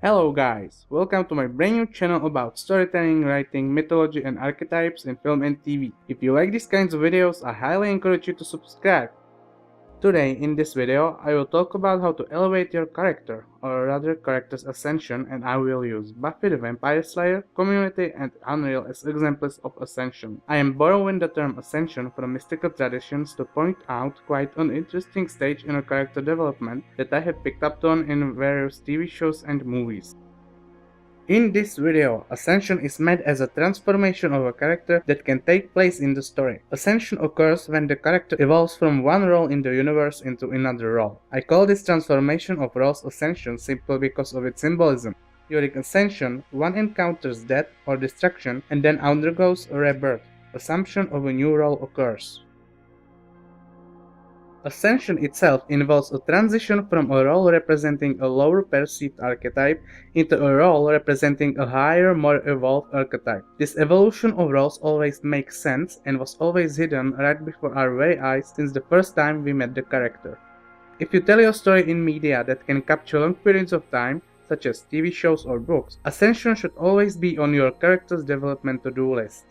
Hello guys, welcome to my brand new channel about storytelling, writing, mythology and archetypes in film and TV. If you like these kinds of videos, I highly encourage you to subscribe. Today, in this video, I will talk about how to elevate your character, or rather character's ascension, and I will use Buffy the Vampire Slayer, Community and UnREAL as examples of ascension. I am borrowing the term ascension from mystical traditions to point out quite an interesting stage in a character development that I have picked up on in various TV shows and movies. In this video, Ascension is meant as a transformation of a character that can take place in the story. Ascension occurs when the character evolves from one role in the universe into another role. I call this transformation of roles Ascension simply because of its symbolism. During Ascension, one encounters death or destruction and then undergoes a rebirth. Assumption of a new role occurs. Ascension itself involves a transition from a role representing a lower perceived archetype into a role representing a higher, more evolved archetype. This evolution of roles always makes sense and was always hidden right before our very eyes since the first time we met the character. If you tell your story in media that can capture long periods of time, such as TV shows or books, Ascension should always be on your character's development to-do list.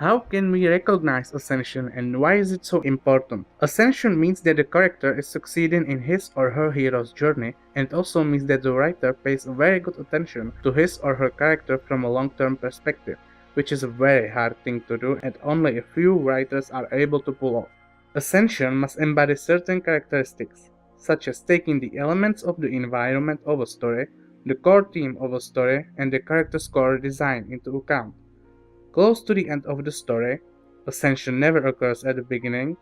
How can we recognize Ascension and why is it so important? Ascension means that the character is succeeding in his or her hero's journey, and it also means that the writer pays very good attention to his or her character from a long-term perspective, which is a very hard thing to do and only a few writers are able to pull off. Ascension must embody certain characteristics, such as taking the elements of the environment of a story, the core theme of a story, and the character's core design into account. Close to the end of the story, Ascension never occurs at the beginning,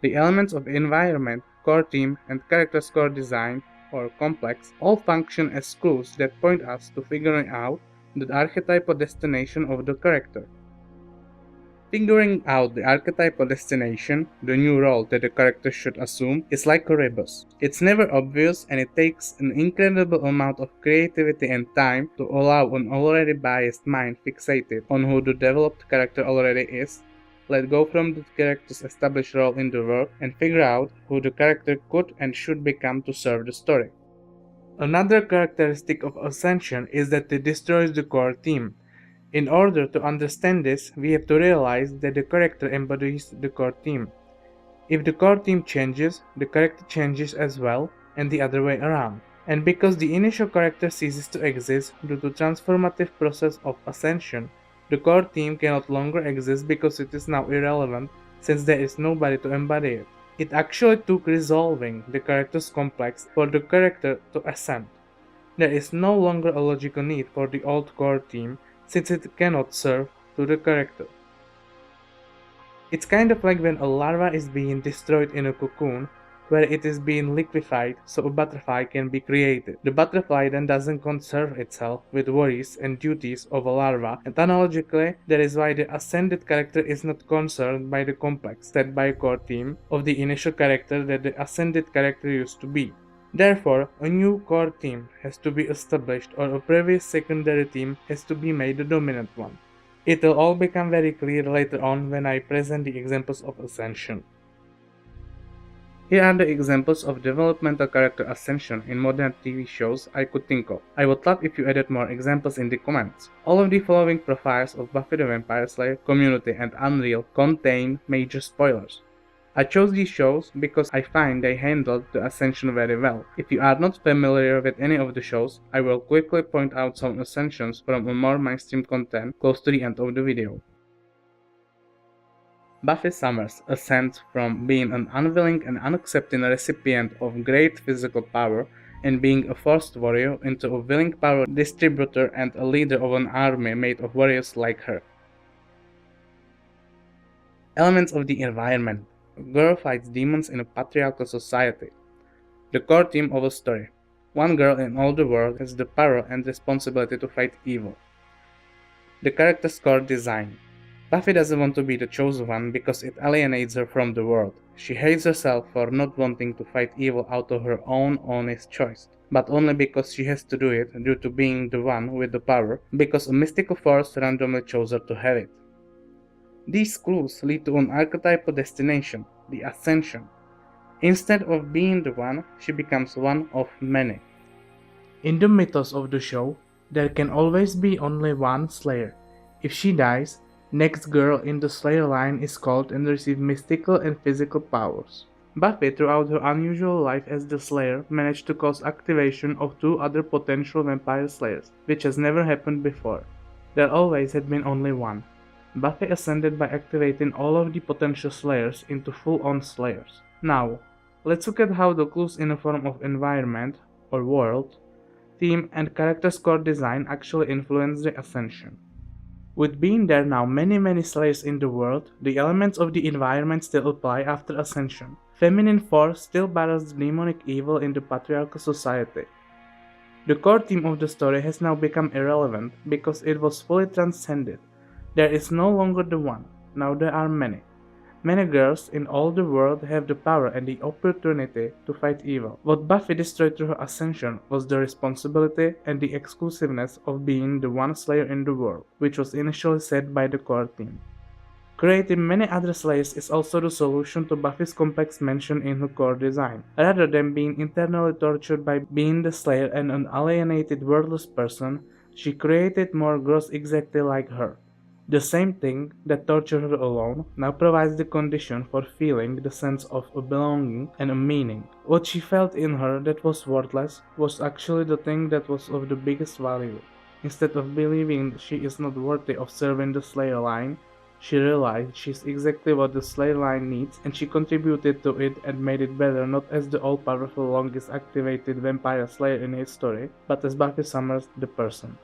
the elements of environment, core theme, and character's core design, or complex, all function as clues that point us to figuring out the archetypal destination of the character. Figuring out the archetypal destination, the new role that the character should assume, is like a rebus. It's never obvious and it takes an incredible amount of creativity and time to allow an already biased mind fixated on who the developed character already is, let go from the character's established role in the world, and figure out who the character could and should become to serve the story. Another characteristic of Ascension is that it destroys the core theme. In order to understand this, we have to realize that the character embodies the core theme. If the core theme changes, the character changes as well, and the other way around. And because the initial character ceases to exist due to the transformative process of ascension, the core theme cannot longer exist because it is now irrelevant since there is nobody to embody it. It actually took resolving the character's complex for the character to ascend. There is no longer a logical need for the old core theme since it cannot serve to the character. It's kind of like when a larva is being destroyed in a cocoon where it is being liquefied so a butterfly can be created. The butterfly then doesn't concern itself with worries and duties of a larva, and analogically, that is why the ascended character is not concerned by the complex set by a core theme of the initial character that the ascended character used to be. Therefore, a new core theme has to be established or a previous secondary theme has to be made the dominant one. It will all become very clear later on when I present the examples of Ascension. Here are the examples of developmental character ascension in modern TV shows I could think of. I would love if you added more examples in the comments. All of the following profiles of Buffy the Vampire Slayer, Community and UnREAL contain major spoilers. I chose these shows because I find they handled the ascension very well. If you are not familiar with any of the shows, I will quickly point out some ascensions from a more mainstream content close to the end of the video. Buffy Summers ascends from being an unwilling and unaccepting recipient of great physical power and being a forced warrior into a willing power distributor and a leader of an army made of warriors like her. Elements of the environment. A girl fights demons in a patriarchal society. The core theme of a story. One girl in all the world has the power and responsibility to fight evil. The character's core design. Buffy doesn't want to be the chosen one because it alienates her from the world. She hates herself for not wanting to fight evil out of her own honest choice, but only because she has to do it due to being the one with the power, because a mystical force randomly chose her to have it. These clues lead to an archetypal destination, the ascension. Instead of being the one, she becomes one of many. In the mythos of the show, there can always be only one Slayer. If she dies, next girl in the Slayer line is called and receives mystical and physical powers. Buffy, throughout her unusual life as the Slayer, managed to cause activation of 2 other potential vampire Slayers, which has never happened before. There always had been only one. Buffy ascended by activating all of the potential Slayers into full-on Slayers. Now, let's look at how the clues in the form of environment, or world, theme, and character score design actually influence the Ascension. With being there now many Slayers in the world, the elements of the environment still apply after Ascension. Feminine force still battles the demonic evil in the patriarchal society. The core theme of the story has now become irrelevant because it was fully transcended. There is no longer the one, now there are many. Many girls in all the world have the power and the opportunity to fight evil. What Buffy destroyed through her ascension was the responsibility and the exclusiveness of being the one Slayer in the world, which was initially set by the core team. Creating many other Slayers is also the solution to Buffy's complex mentioned in her core design. Rather than being internally tortured by being the Slayer and an alienated worthless person, she created more girls exactly like her. The same thing that tortured her alone now provides the condition for feeling the sense of a belonging and a meaning. What she felt in her that was worthless was actually the thing that was of the biggest value. Instead of believing she is not worthy of serving the Slayer line, she realized she's exactly what the Slayer line needs, and she contributed to it and made it better not as the all-powerful longest activated vampire Slayer in history, but as Buffy Summers the person.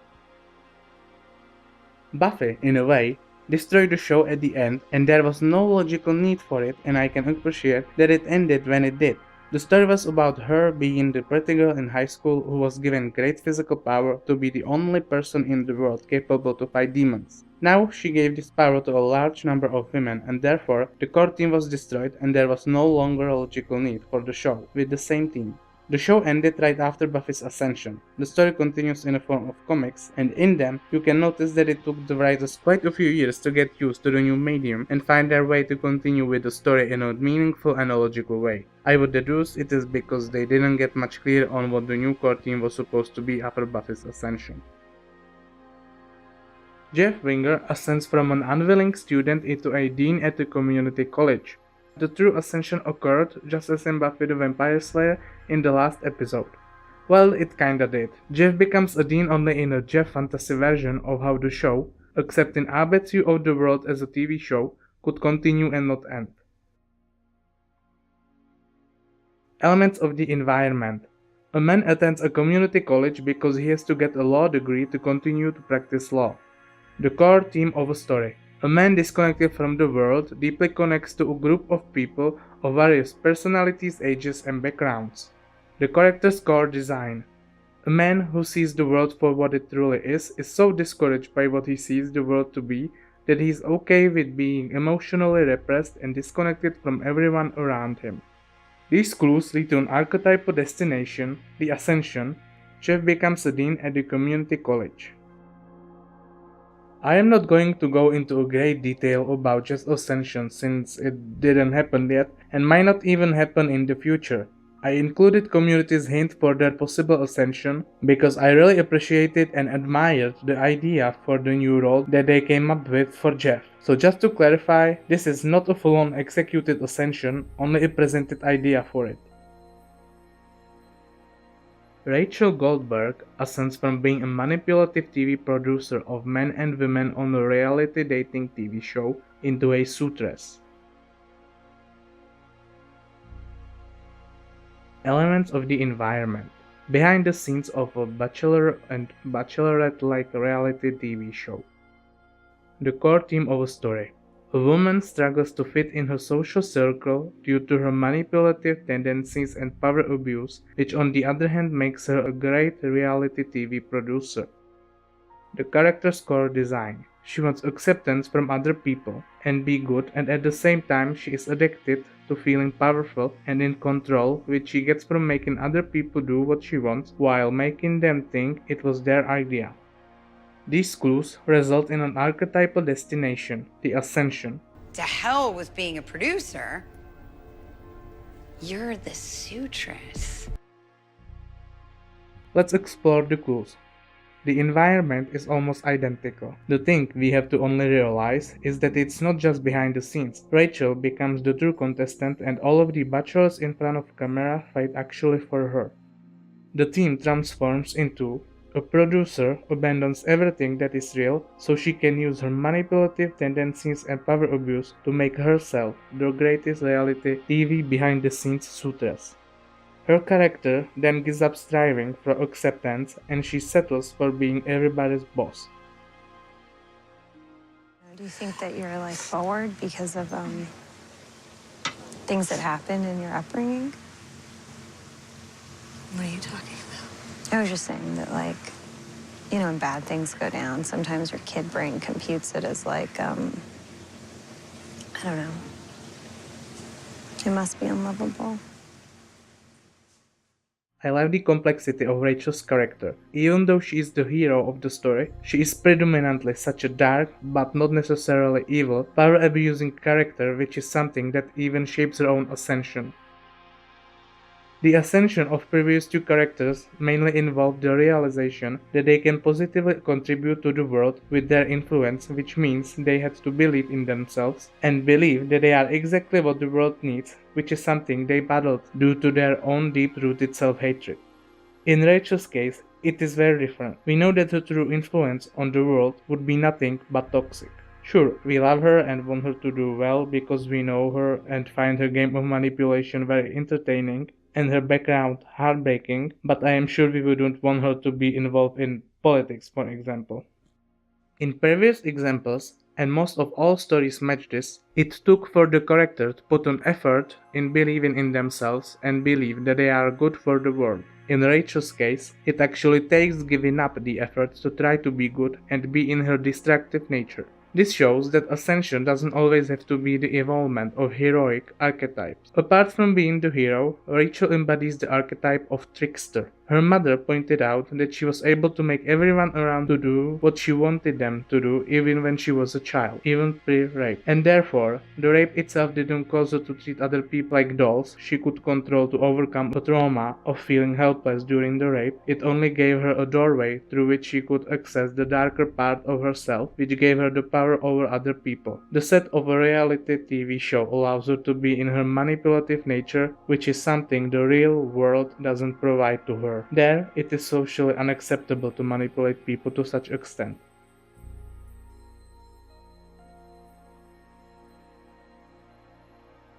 Buffy, in a way, destroyed the show at the end, and there was no logical need for it, and I can appreciate that it ended when it did. The story was about her being the pretty girl in high school who was given great physical power to be the only person in the world capable to fight demons. Now she gave this power to a large number of women, and therefore the core team was destroyed and there was no longer a logical need for the show with the same team. The show ended right after Buffy's ascension. The story continues in the form of comics, and in them, you can notice that it took the writers quite a few years to get used to the new medium and find their way to continue with the story in a meaningful and a logical way. I would deduce it is because they didn't get much clear on what the new core team was supposed to be after Buffy's ascension. Jeff Winger ascends from an unwilling student into a dean at the community college. The true ascension occurred just as in Buffy the Vampire Slayer in the last episode. Well, it kinda did. Jeff becomes a dean only in a Jeff fantasy version of how the show, accepting Abed's view of the world as a TV show, could continue and not end. Elements of the environment. A man attends a community college because he has to get a law degree to continue to practice law. The core theme of a story. A man disconnected from the world deeply connects to a group of people of various personalities, ages, and backgrounds. The character's core design. A man who sees the world for what it truly is so discouraged by what he sees the world to be that he is okay with being emotionally repressed and disconnected from everyone around him. These clues lead to an archetypal destination, the Ascension. Jeff becomes a dean at the community college. I am not going to go into great detail about Jeff's ascension since it didn't happen yet and might not even happen in the future. I included community's hint for their possible ascension because I really appreciated and admired the idea for the new role that they came up with for Jeff. So just to clarify, this is not a full-on executed ascension, only a presented idea for it. Rachel Goldberg ascends from being a manipulative TV producer of men and women on a reality dating TV show into a suitress. Elements of the environment. Behind the scenes of a bachelor and bachelorette-like reality TV show. The core theme of a story. A woman struggles to fit in her social circle due to her manipulative tendencies and power abuse, which on the other hand makes her a great reality TV producer. The character's core design. She wants acceptance from other people and be good, and at the same time she is addicted to feeling powerful and in control, which she gets from making other people do what she wants while making them think it was their idea. These clues result in an archetypal destination, the Ascension. To hell with being a producer. You're the suitress. Let's explore the clues. The environment is almost identical. The thing we have to only realize is that it's not just behind the scenes. Rachel becomes the true contestant and all of the bachelors in front of camera fight actually for her. The team transforms into a producer abandons everything that is real so she can use her manipulative tendencies and power abuse to make herself the greatest reality TV behind the scenes suitress. Her character then gives up striving for acceptance and she settles for being everybody's boss. Do you think that you're like forward because of things that happened in your upbringing? What are you talking about? I was just saying that, like, you know, when bad things go down, sometimes your kid brain computes it as like, I don't know. It must be unlovable. I love the complexity of Rachel's character. Even though she is the hero of the story, she is predominantly such a dark, but not necessarily evil, power-abusing character, which is something that even shapes her own ascension. The ascension of previous two characters mainly involved the realization that they can positively contribute to the world with their influence, which means they had to believe in themselves and believe that they are exactly what the world needs, which is something they battled due to their own deep-rooted self-hatred. In Rachel's case, it is very different. We know that her true influence on the world would be nothing but toxic. Sure, we love her and want her to do well because we know her and find her game of manipulation very entertaining, and her background heartbreaking, but I am sure we wouldn't want her to be involved in politics, for example. In previous examples, and most of all stories match this, it took for the character to put an effort in believing in themselves and believe that they are good for the world. In Rachel's case, it actually takes giving up the effort to try to be good and be in her destructive nature. This shows that ascension doesn't always have to be the evolvement of heroic archetypes. Apart from being the hero, Rachel embodies the archetype of trickster. Her mother pointed out that she was able to make everyone around to do what she wanted them to do even when she was a child, even pre-rape. And therefore, the rape itself didn't cause her to treat other people like dolls she could control to overcome the trauma of feeling helpless during the rape. It only gave her a doorway through which she could access the darker part of herself, which gave her the power over other people. The set of a reality TV show allows her to be in her manipulative nature, which is something the real world doesn't provide to her. There, it is socially unacceptable to manipulate people to such extent.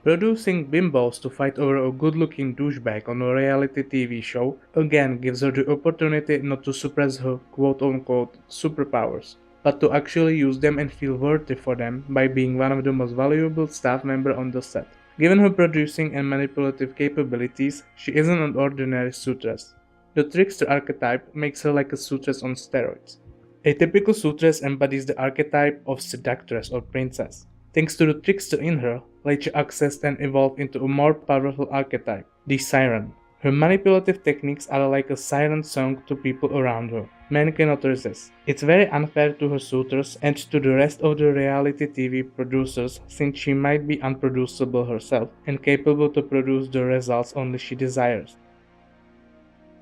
Producing bimbos to fight over a good-looking douchebag on a reality TV show again gives her the opportunity not to suppress her quote-unquote superpowers, but to actually use them and feel worthy for them by being one of the most valuable staff members on the set. Given her producing and manipulative capabilities, she isn't an ordinary suitress. The trickster archetype makes her like a suitress on steroids. A typical suitress embodies the archetype of seductress or princess. Thanks to the trickster in her, Rachel accessed and evolved into a more powerful archetype, the siren. Her manipulative techniques are like a siren song to people around her. Men cannot resist. It's very unfair to her suitors and to the rest of the reality TV producers since she might be unproducible herself and capable to produce the results only she desires.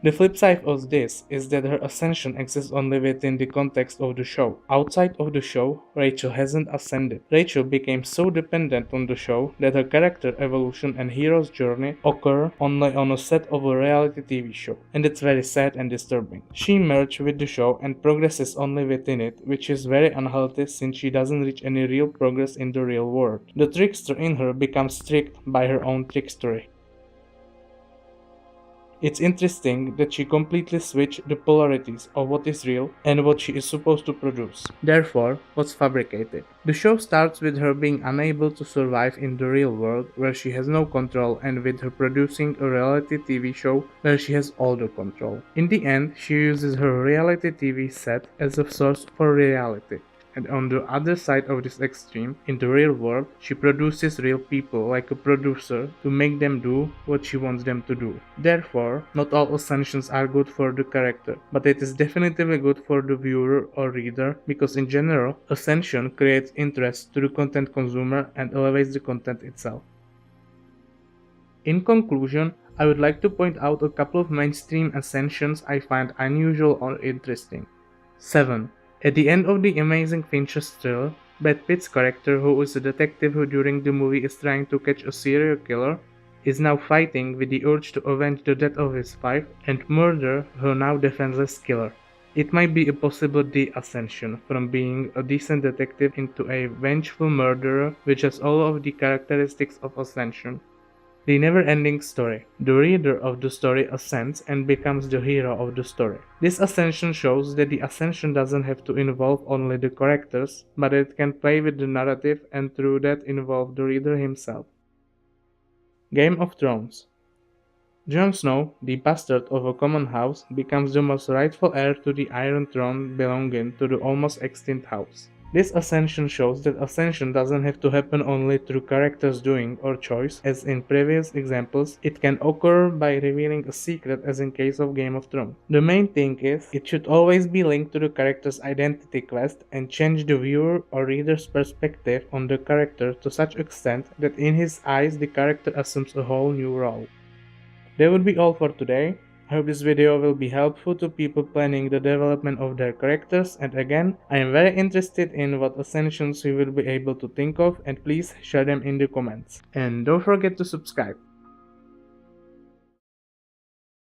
The flip side of this is that her ascension exists only within the context of the show. Outside of the show, Rachel hasn't ascended. Rachel became so dependent on the show that her character evolution and hero's journey occur only on a set of a reality TV show, and it's very sad and disturbing. She merged with the show and progresses only within it, which is very unhealthy since she doesn't reach any real progress in the real world. The trickster in her becomes tricked by her own trickstery. It's interesting that she completely switched the polarities of what is real and what she is supposed to produce. Therefore, what's fabricated. The show starts with her being unable to survive in the real world where she has no control and with her producing a reality TV show where she has all the control. In the end, she uses her reality TV set as a source for reality. And on the other side of this extreme, in the real world, she produces real people like a producer to make them do what she wants them to do. Therefore, not all ascensions are good for the character, but it is definitely good for the viewer or reader because in general, ascension creates interest to the content consumer and elevates the content itself. In conclusion, I would like to point out a couple of mainstream ascensions I find unusual or interesting. 7. At the end of the amazing Fincher's thriller, Brad Pitt's character, who is a detective who during the movie is trying to catch a serial killer, is now fighting with the urge to avenge the death of his wife and murder her now defenseless killer. It might be a possible de-ascension from being a decent detective into a vengeful murderer which has all of the characteristics of ascension. The never-ending story. The reader of the story ascends and becomes the hero of the story. This ascension shows that the ascension doesn't have to involve only the characters, but it can play with the narrative and through that involve the reader himself. Game of Thrones. Jon Snow, the bastard of a common house, becomes the most rightful heir to the Iron Throne belonging to the almost extinct house. This ascension shows that ascension doesn't have to happen only through characters' doing or choice, as in previous examples. It can occur by revealing a secret, as in case of Game of Thrones. The main thing is, it should always be linked to the character's identity quest and change the viewer or reader's perspective on the character to such extent that in his eyes the character assumes a whole new role. That would be all for today. I hope this video will be helpful to people planning the development of their characters, and again, I am very interested in what ascensions we will be able to think of, and please share them in the comments. And don't forget to subscribe.